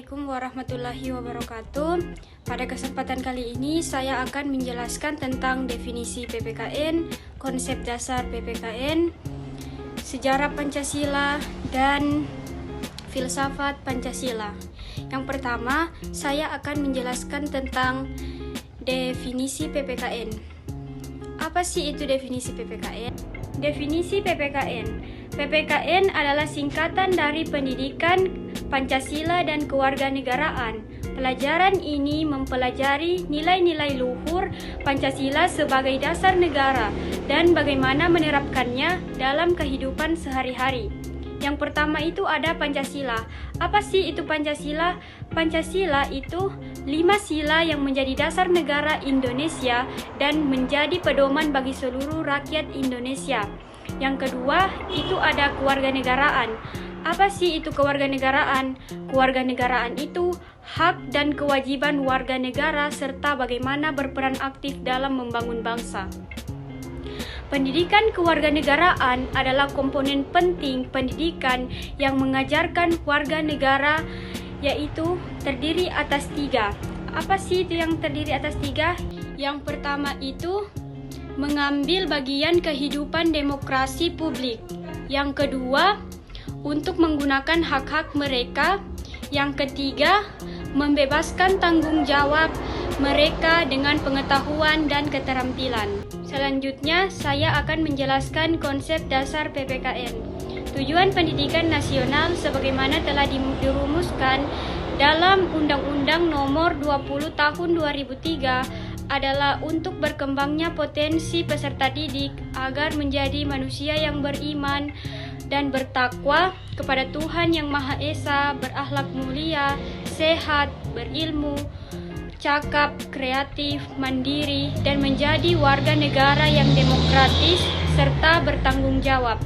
Assalamualaikum warahmatullahi wabarakatuh. Pada kesempatan kali ini saya akan menjelaskan tentang definisi PPKN, konsep dasar PPKN, sejarah Pancasila, dan filsafat Pancasila. Yang pertama, saya akan menjelaskan tentang definisi PPKN. Apa sih itu definisi PPKN? Definisi PPKN adalah singkatan dari Pendidikan Pancasila dan Kewarganegaraan. Pelajaran ini mempelajari nilai-nilai luhur Pancasila sebagai dasar negara dan bagaimana menerapkannya dalam kehidupan sehari-hari. Yang pertama itu ada Pancasila. Apa sih itu Pancasila? Pancasila itu 5 sila yang menjadi dasar negara Indonesia dan menjadi pedoman bagi seluruh rakyat Indonesia. Yang kedua itu ada kewarganegaraan. Apa sih itu kewarganegaraan? Kewarganegaraan itu hak dan kewajiban warga negara serta bagaimana berperan aktif dalam membangun bangsa. Pendidikan kewarganegaraan adalah komponen penting pendidikan yang mengajarkan warga negara, yaitu terdiri atas 3. Apa sih itu yang terdiri atas 3? Yang pertama itu mengambil bagian kehidupan demokrasi publik. Yang kedua, untuk menggunakan hak-hak mereka. Yang ketiga, membebaskan tanggung jawab mereka dengan pengetahuan dan keterampilan. Selanjutnya, saya akan menjelaskan konsep dasar PPKN. Tujuan pendidikan nasional sebagaimana telah dirumuskan dalam Undang-Undang Nomor 20 Tahun 2003 adalah untuk berkembangnya potensi peserta didik agar menjadi manusia yang beriman dan bertakwa kepada Tuhan Yang Maha Esa, berakhlak mulia, sehat, berilmu, cakap, kreatif, mandiri, dan menjadi warga negara yang demokratis serta bertanggung jawab.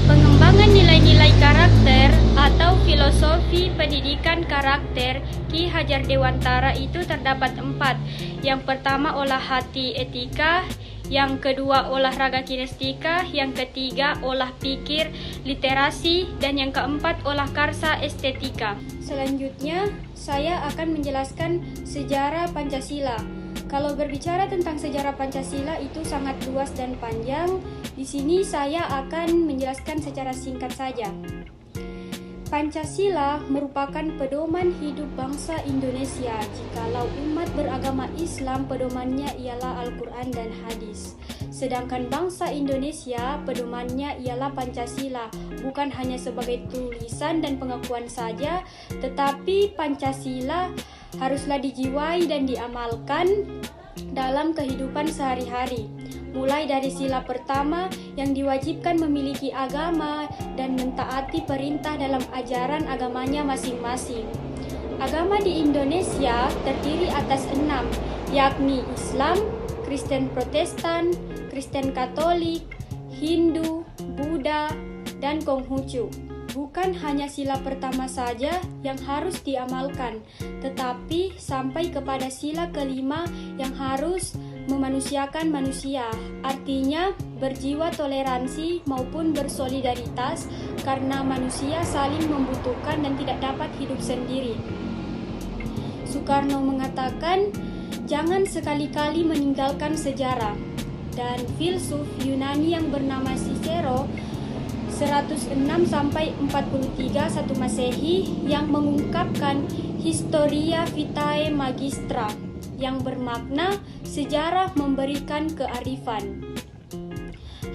Pengembangan nilai-nilai karakter atau filosofi pendidikan karakter Ki Hajar Dewantara itu terdapat 4. Yang pertama olah hati etika, yang kedua olahraga kinestika, yang ketiga olah pikir literasi, dan yang keempat olah karsa estetika. Selanjutnya saya akan menjelaskan sejarah Pancasila. Kalau berbicara tentang sejarah Pancasila itu sangat luas dan panjang. Di sini saya akan menjelaskan secara singkat saja. Pancasila merupakan pedoman hidup bangsa Indonesia. Jikalau umat beragama Islam, pedomannya ialah Al-Quran dan Hadis. Sedangkan bangsa Indonesia, pedomannya ialah Pancasila. Bukan hanya sebagai tulisan dan pengakuan saja, tetapi Pancasila haruslah dijiwai dan diamalkan dalam kehidupan sehari-hari. Mulai dari sila pertama yang diwajibkan memiliki agama dan mentaati perintah dalam ajaran agamanya masing-masing. Agama di Indonesia terdiri atas 6, yakni Islam, Kristen Protestan, Kristen Katolik, Hindu, Buddha, dan Konghucu. Bukan hanya sila pertama saja yang harus diamalkan, tetapi sampai kepada sila kelima yang harus memanusiakan manusia, artinya berjiwa toleransi maupun bersolidaritas karena manusia saling membutuhkan dan tidak dapat hidup sendiri. Soekarno mengatakan, jangan sekali-kali meninggalkan sejarah. Dan filsuf Yunani yang bernama Cicero 106-43 1 Masehi yang mengungkapkan Historia Vitae Magistra yang bermakna sejarah memberikan kearifan.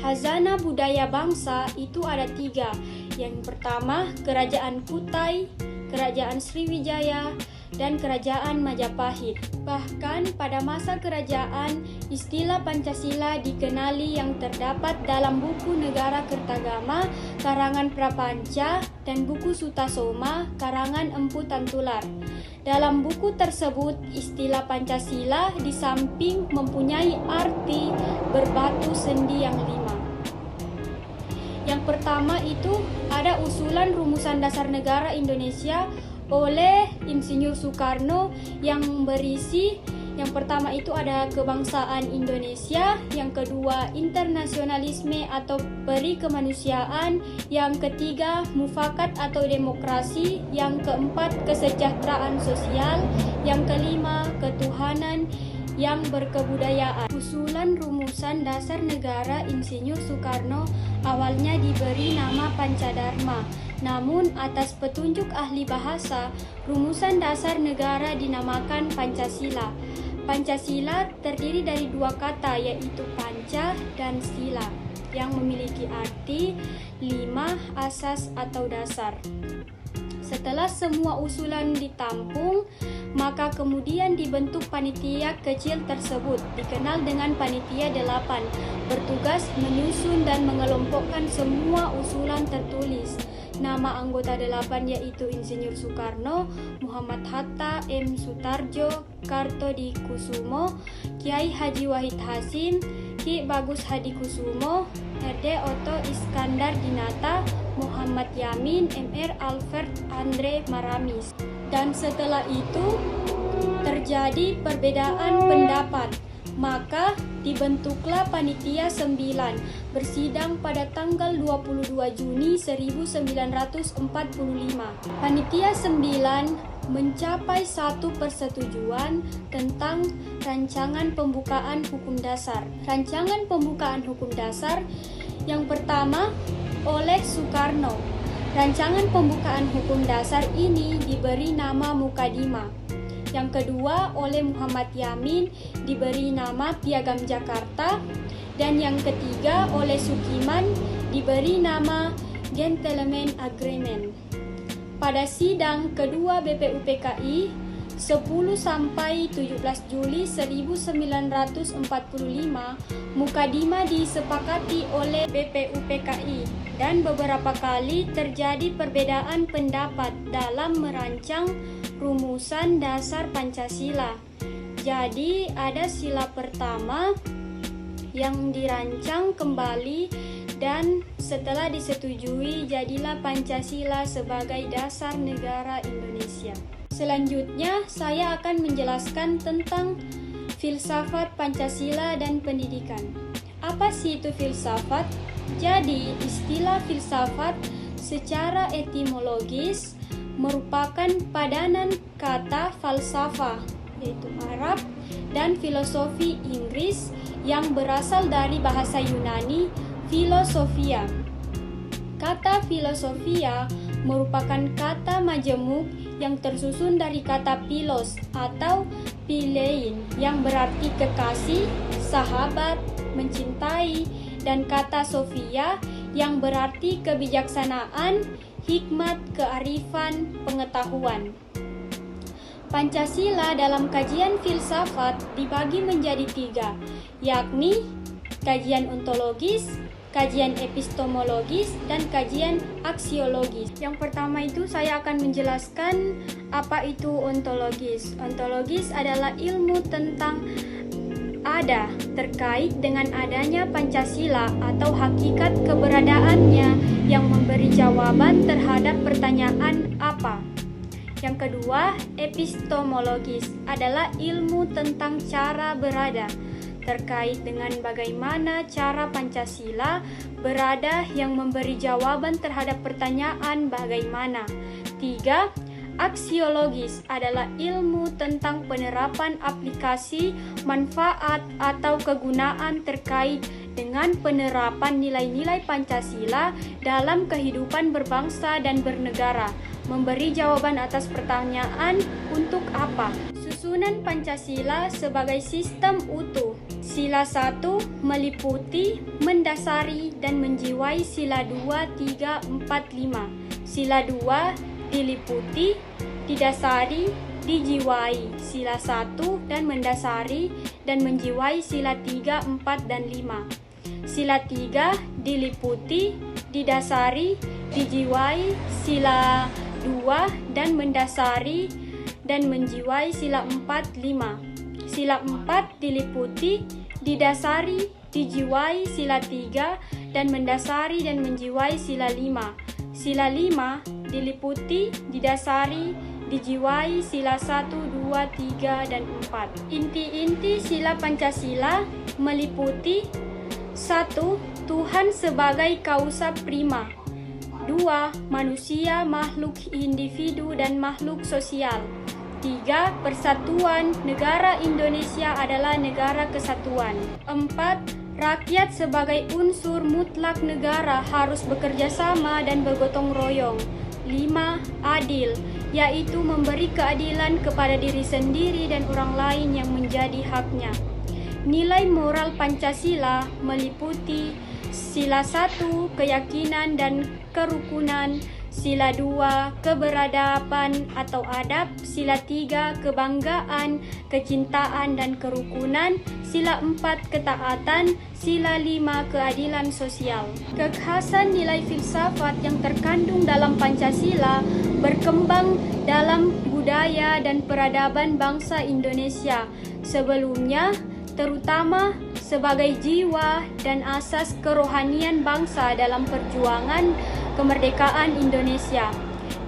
Khazanah budaya bangsa itu ada 3. Yang pertama, Kerajaan Kutai, Kerajaan Sriwijaya, dan Kerajaan Majapahit. Bahkan pada masa kerajaan, istilah Pancasila dikenali yang terdapat dalam buku Negara Kertagama karangan Prapanca dan buku Sutasoma karangan Empu Tantular. Dalam buku tersebut, istilah Pancasila di samping mempunyai arti berbatu sendi yang 5. Yang pertama itu ada usulan rumusan dasar negara Indonesia oleh Insinyur Soekarno yang Yang pertama itu ada kebangsaan Indonesia, yang kedua internasionalisme atau peri kemanusiaan, yang ketiga mufakat atau demokrasi, yang keempat kesejahteraan sosial, yang kelima ketuhanan yang berkebudayaan. Usulan rumusan dasar negara Insinyur Soekarno awalnya diberi nama Pancadharma. Namun atas petunjuk ahli bahasa, rumusan dasar negara dinamakan Pancasila. Pancasila terdiri dari dua kata, yaitu panca dan sila, yang memiliki arti 5 asas atau dasar. Setelah semua usulan ditampung, maka kemudian dibentuk panitia kecil tersebut, dikenal dengan Panitia 8, bertugas menyusun dan mengelompokkan semua usulan tertulis. Nama anggota 8 yaitu Insinyur Soekarno, Muhammad Hatta, M. Sutarjo, Kartodikusumo, Kiai Haji Wahid Hasyim, Ki Bagus Hadikusumo, RD Otto Iskandar Dinata, Muhammad Yamin, MR Alfred Andre Maramis. Dan setelah itu terjadi perbedaan pendapat, maka dibentuklah Panitia 9 bersidang pada tanggal 22 Juni 1945. Panitia 9 mencapai satu persetujuan tentang rancangan pembukaan hukum dasar. Rancangan pembukaan hukum dasar yang pertama oleh Soekarno. Rancangan pembukaan hukum dasar ini diberi nama Mukadimah. Yang kedua oleh Muhammad Yamin diberi nama Piagam Jakarta, dan yang ketiga oleh Sukiman diberi nama Gentleman Agreement. Pada sidang kedua BPUPKI 10 sampai 17 Juli 1945, Mukadimah disepakati oleh BPUPKI dan beberapa kali terjadi perbedaan pendapat dalam merancang rumusan dasar Pancasila. Jadi ada sila pertama yang dirancang kembali dan setelah disetujui jadilah Pancasila sebagai dasar negara Indonesia. Selanjutnya saya akan menjelaskan tentang filsafat Pancasila dan pendidikan. Apa sih itu filsafat? Jadi istilah filsafat secara etimologis merupakan padanan kata falsafah, yaitu Arab, dan filosofi Inggris yang berasal dari bahasa Yunani filosofia. Kata filosofia merupakan kata majemuk yang tersusun dari kata philos atau philein yang berarti kekasih, sahabat, mencintai, dan kata sophia yang berarti kebijaksanaan, hikmat, kearifan, pengetahuan. Pancasila dalam kajian filsafat dibagi menjadi 3, yakni kajian ontologis, kajian epistemologis, dan kajian aksiologis. Yang pertama itu saya akan menjelaskan apa itu ontologis. Ontologis adalah ilmu tentang ada terkait dengan adanya Pancasila atau hakikat keberadaannya yang memberi jawaban terhadap pertanyaan apa. Yang kedua, epistemologis adalah ilmu tentang cara berada terkait dengan bagaimana cara Pancasila berada yang memberi jawaban terhadap pertanyaan bagaimana. 3. Aksiologis adalah ilmu tentang penerapan aplikasi, manfaat, atau kegunaan terkait dengan penerapan nilai-nilai Pancasila dalam kehidupan berbangsa dan bernegara, memberi jawaban atas pertanyaan untuk apa. Susunan Pancasila sebagai sistem utuh. Sila 1 meliputi, mendasari, dan menjiwai sila 2, 3, 4, 5. Sila 2 diliputi, didasari, dijiwai sila 1 dan mendasari dan menjiwai sila 3, 4, dan 5. Sila 3 diliputi, didasari, dijiwai sila 2 dan mendasari dan menjiwai sila 4, 5. Sila 4 diliputi, didasari, dijiwai sila 3 dan mendasari dan menjiwai sila 5. Sila 5 diliputi, didasari, dijiwai sila 1, 2, 3, dan 4. Inti-inti sila Pancasila meliputi 1. Tuhan sebagai kausa prima. 2. Manusia makhluk individu dan makhluk sosial. 3. Persatuan negara Indonesia adalah negara kesatuan. 4. Rakyat sebagai unsur mutlak negara harus bekerja sama dan bergotong royong. 5. Adil, yaitu memberi keadilan kepada diri sendiri dan orang lain yang menjadi haknya. Nilai moral Pancasila meliputi sila 1, keyakinan dan kerukunan, sila 2, keberadaban atau adab, sila 3, kebanggaan, kecintaan dan kerukunan, sila 4, ketaatan, sila 5, keadilan sosial. Kekhasan nilai filsafat yang terkandung dalam Pancasila berkembang dalam budaya dan peradaban bangsa Indonesia sebelumnya, terutama sebagai jiwa dan asas kerohanian bangsa dalam perjuangan kemerdekaan Indonesia.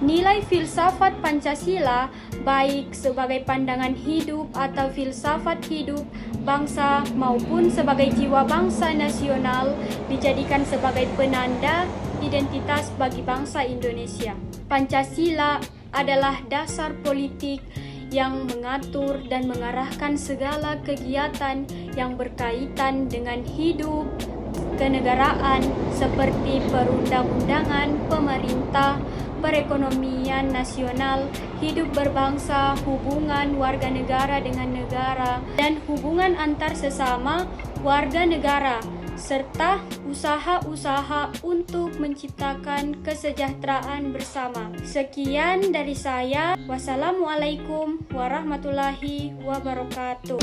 Nilai filsafat Pancasila, baik sebagai pandangan hidup atau filsafat hidup bangsa maupun sebagai jiwa bangsa nasional, dijadikan sebagai penanda identitas bagi bangsa Indonesia. Pancasila adalah dasar politik yang mengatur dan mengarahkan segala kegiatan yang berkaitan dengan hidup kenegaraan seperti perundang-undangan, pemerintah, perekonomian nasional, hidup berbangsa, hubungan warga negara dengan negara, dan hubungan antar sesama warga negara, serta usaha-usaha untuk menciptakan kesejahteraan bersama. Sekian dari saya. Wassalamualaikum warahmatullahi wabarakatuh.